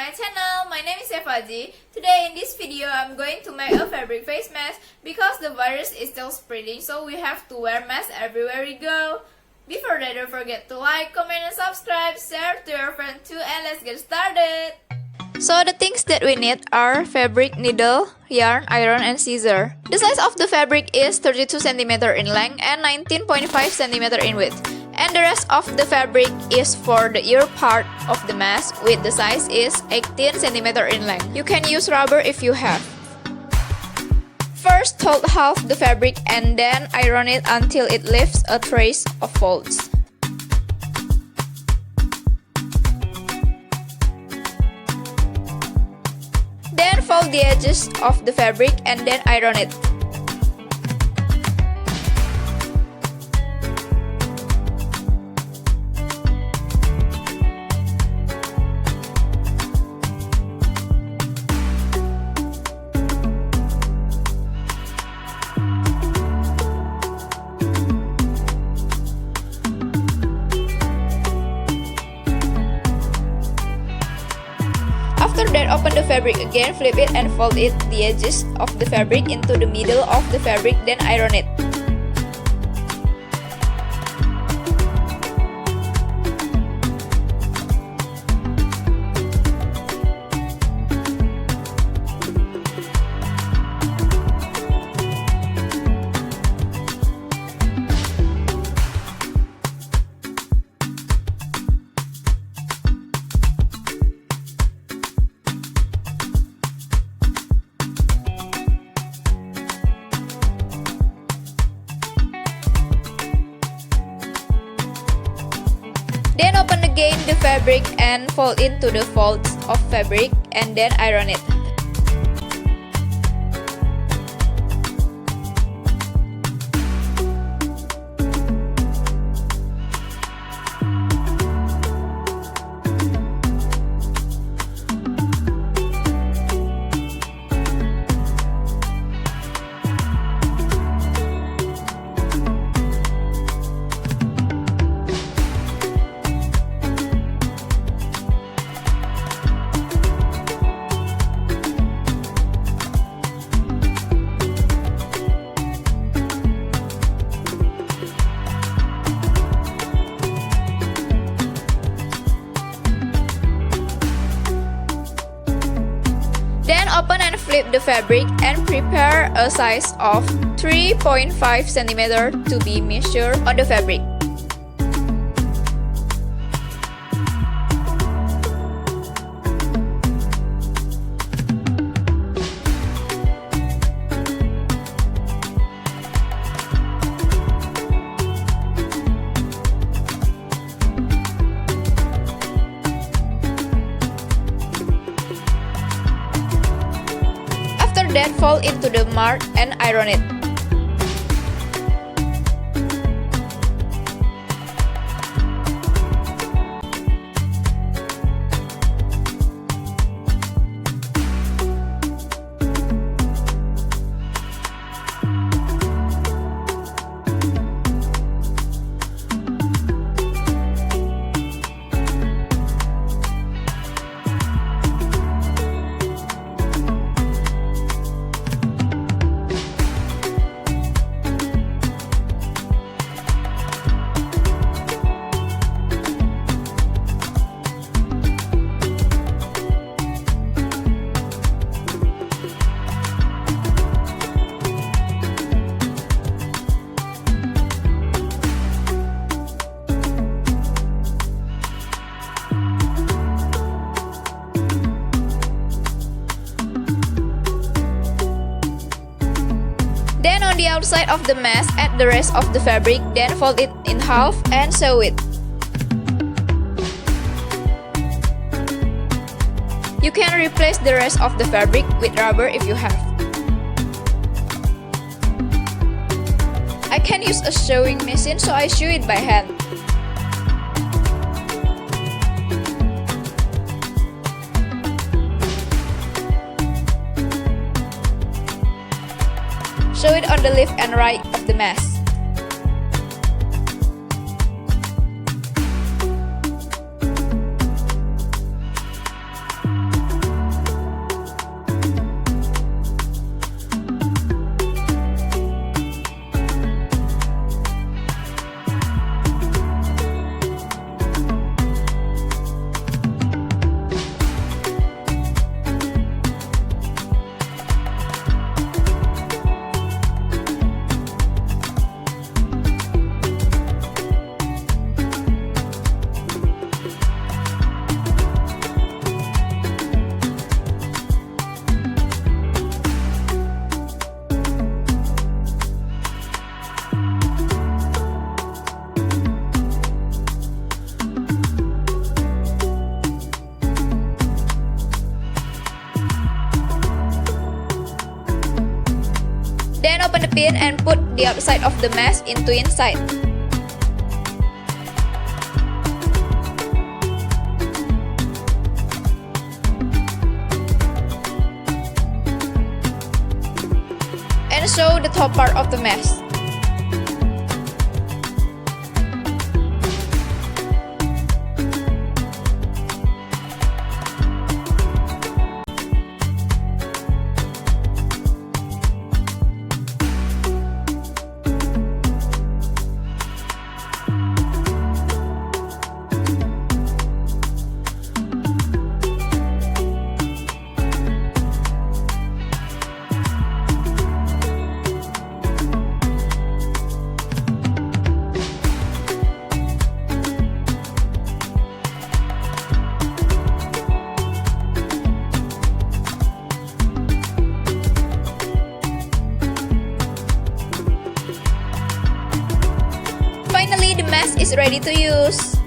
my channel. My name is Evaji. Today in this video I'm going to make a fabric face mask because the virus is still spreading, so we have to wear masks everywhere we go. Before that, don't forget to like, comment and subscribe, share to your friends too, and let's get started. So the things that we need are fabric, needle, yarn, iron, and scissor. The size of the fabric is 32 cm in length and 19.5 cm in width. And the rest of the fabric is for the ear part of the mask, with the size is 18 cm in length. You can use rubber if you have. First, fold half the fabric and then iron it until it leaves a trace of folds. Then fold the edges of the fabric and then iron it. After that, open the fabric again, flip it and fold it the edges of the fabric into the middle of the fabric, then iron it. Then open again the fabric and fold into the folds of fabric and then iron it. Then open and flip the fabric and prepare a size of 3.5 cm to be measured on the fabric. Then fold into the mark and iron it. Then on the outside of the mask, add the rest of the fabric, then fold it in half and sew it. You can replace the rest of the fabric with rubber if you have. I can use a sewing machine, so I sew it by hand. Sew it on the left and right of the mask. pin and put the outside of the mess into inside. And show the top part of the mess. Finally, the mess is ready to use.